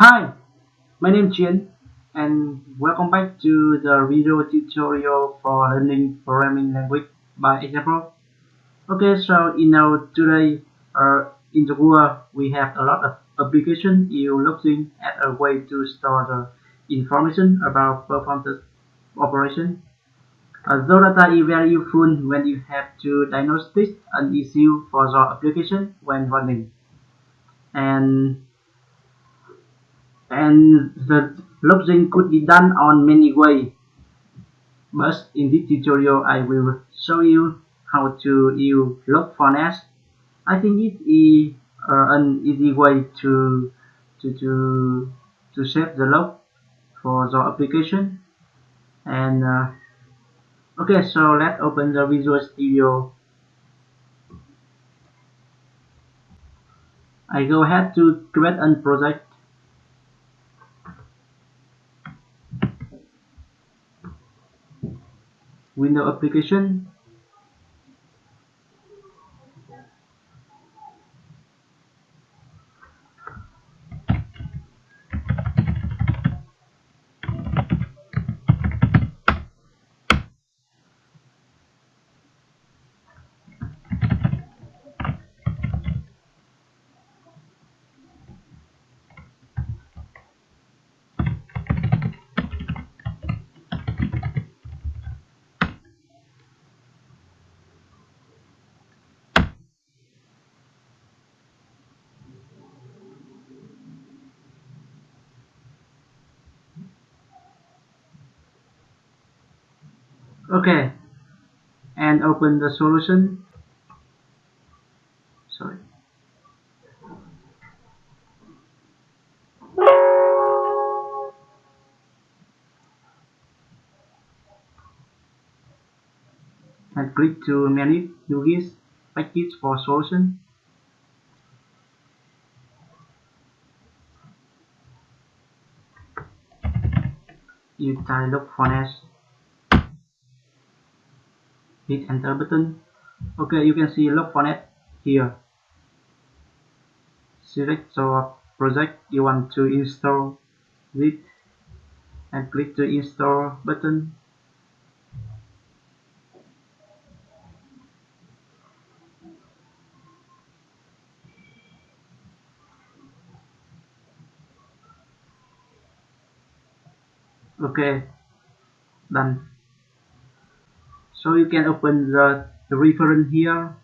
Hi, my name is Jian, and welcome back to the video tutorial for learning programming language by example. Okay, so today in the world we have a lot of applications looking at a way to store the information about performance operation. The data is very useful when you have to diagnose an issue for the application when running, and the logging could be done on many ways, but in this tutorial I will show you how to use Log4Net. I think it is an easy way to to to save the log for the application. And okay, so let's open the Visual Studio. I go ahead to create a project. Window application. Okay, and open the solution. Sorry. And click to manage UGIS package for solution. You type Log4Net, hit enter button. Okay, you can see Log4Net here. Select the project you want to install it and click the install button. Okay, done. So you can open the reference here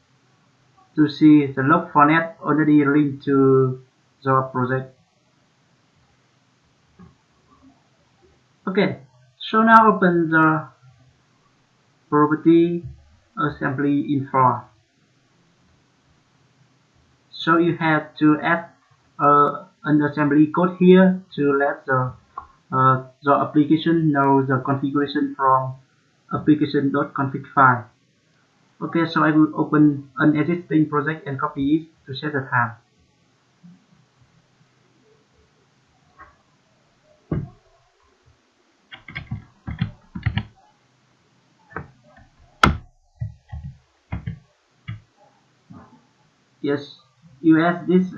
to see the Log4Net already linked to the project. Okay, so now open the property assembly info. So you have to add an assembly code here to let the application know the configuration from application.config file. Okay, so I will open an existing project and copy it to save the time. Yes, you add this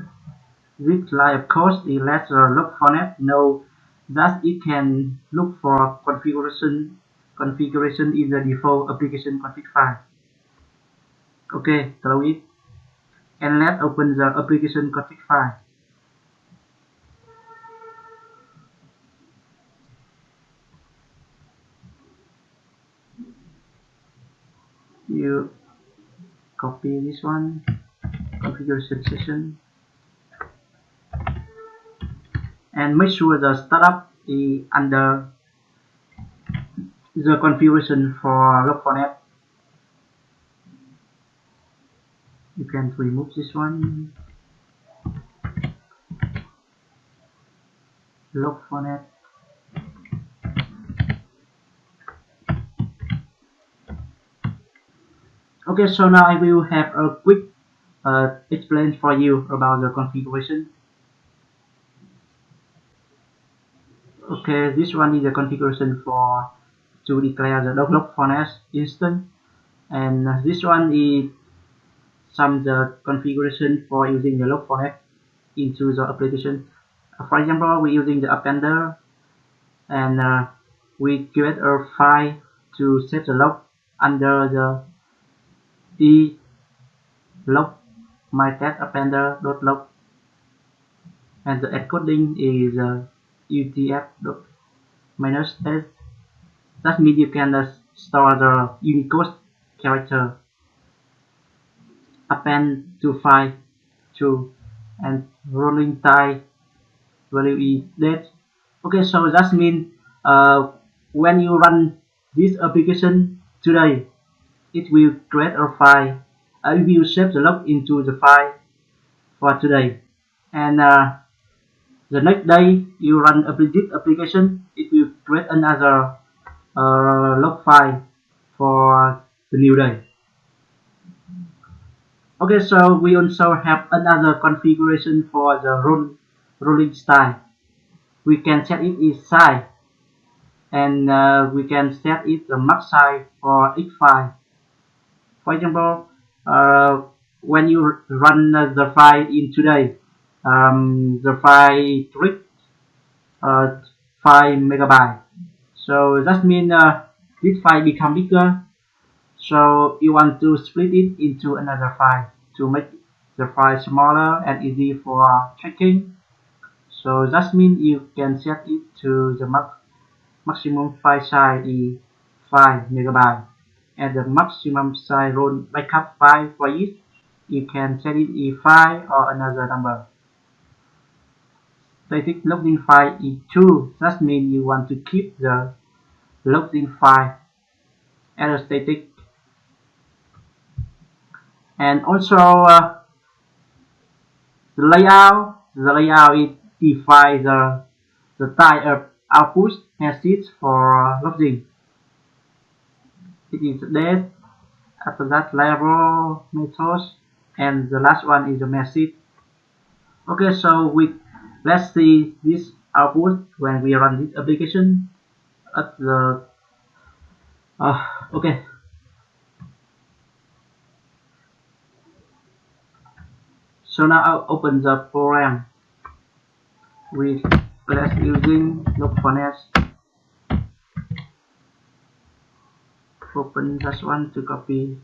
line of code, it lets the Log4Net know that it can look for configuration in the default application config file. Okay, close it, and let's open the application config file. You copy this one, configuration session, and make sure the startup is under the configuration for Log4Net. You can remove this one. Log4Net. Okay, so now I will have a quick explain for you about the configuration. Okay, this one is the configuration for to declare the Log4Net instance, and this one is some the configuration for using the Log4Net into the application. For example, we're using the appender, and we create a file to save the log under the e log my test appender.log, and the encoding is utf-s. That means you can store the Unicode character append to file to, and rolling time value is date. Okay, so that means when you run this application today, it will create a file. It will save the log into the file for today, and the next day you run this application, it will create another log file for the new day. Okay, so we also have another configuration for the rolling style. We can set it as size, and we can set it the max size for each file. For example, when you run the file in today, the file reach 5 megabytes. So that means this file become bigger. So you want to split it into another file to make the file smaller and easy for tracking. So that means you can set it to the maximum file size is 5 megabytes, and the maximum size roll backup file for it, you can set it as 5 or another number. Static logging file is 2. That means you want to keep the logging file as static. And also the layout is define the type of output message for logging. It is date, after that label methods, and the last one is the message. Okay, so let's see this output when we run this application at the okay. So now I'll open the program with let's using Log4Net. Open this one to copy.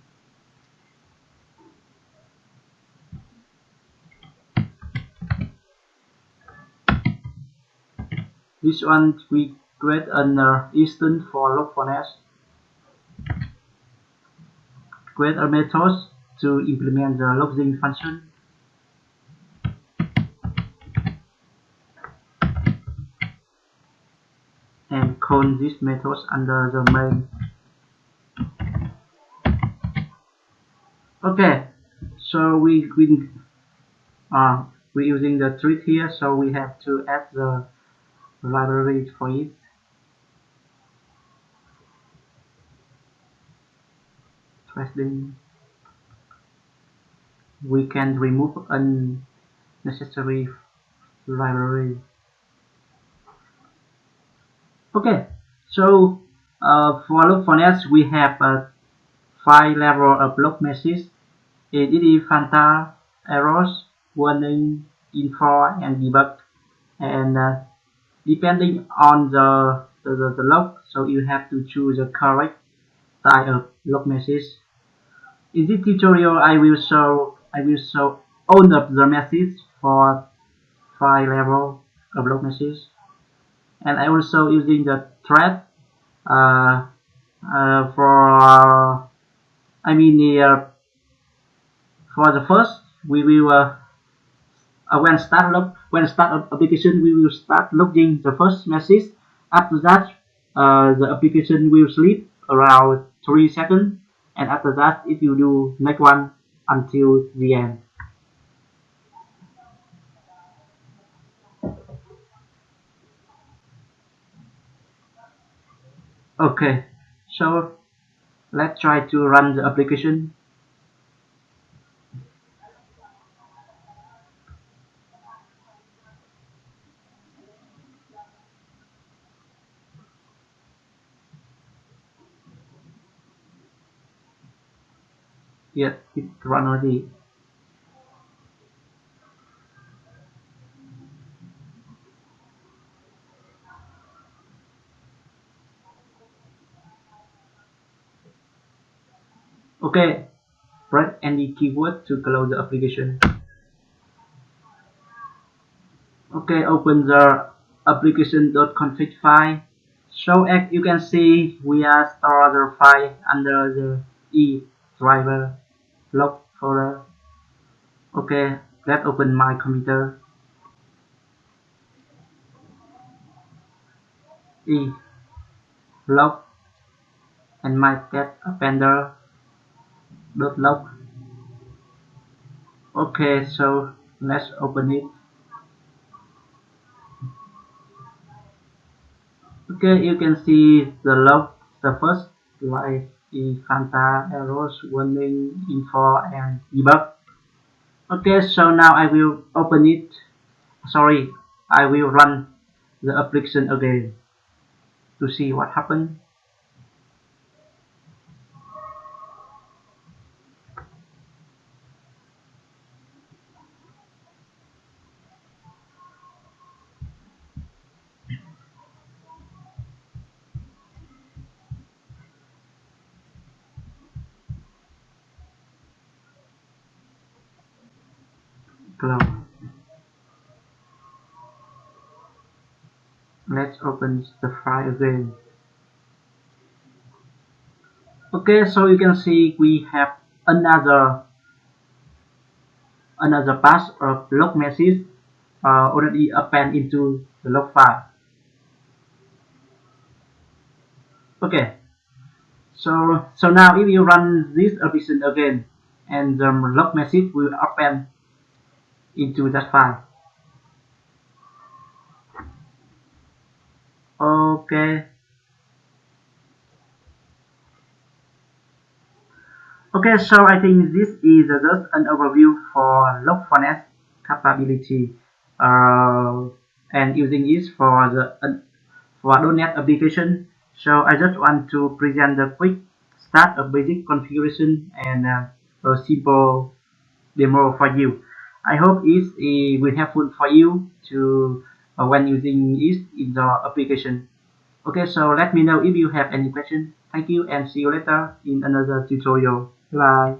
This one we create an instance for Log4Net. Create a method to implement the logging function. And call this method under the main. Okay, so we're using the treat here, so we have to add the library for it. Testing. We can remove unnecessary library. Okay, so for Log4Net we have a 5 level of log message. It is filter, errors, warning, info, and debug. And depending on the log, so you have to choose the correct type of log message. In this tutorial, I will show all of the message for 5 level of log message, and I also using the thread for for the first we will when start application we will start logging the first message. After that the application will sleep around 3 seconds, and after that it will do next one until the end. Okay, so let's try to run the application. Yes, it run already. Okay, press any keyword to close the application. Okay, open the application.config file. So as you can see, we are store the file under the E driver log folder. Okay, let's open my computer. E log and my get appender dot log. Okay, so let's open it. Okay, you can see the log, the first like the Fanta, errors, warning, info, and debug. Okay, so now I will open it. Sorry, I will run the application again to see what happened. Close. Let's open the file again. Okay, so you can see we have another pass of log message already append into the log file. Okay, so now if you run this application again, and the log message will append into that file. Okay. Okay, so I think this is just an overview for Log4Net capability and using it for the for .NET application. So I just want to present the quick start of basic configuration and a simple demo for you. I hope it will helpful for you to when using it in the application. Okay, so let me know if you have any question. Thank you and see you later in another tutorial. Bye.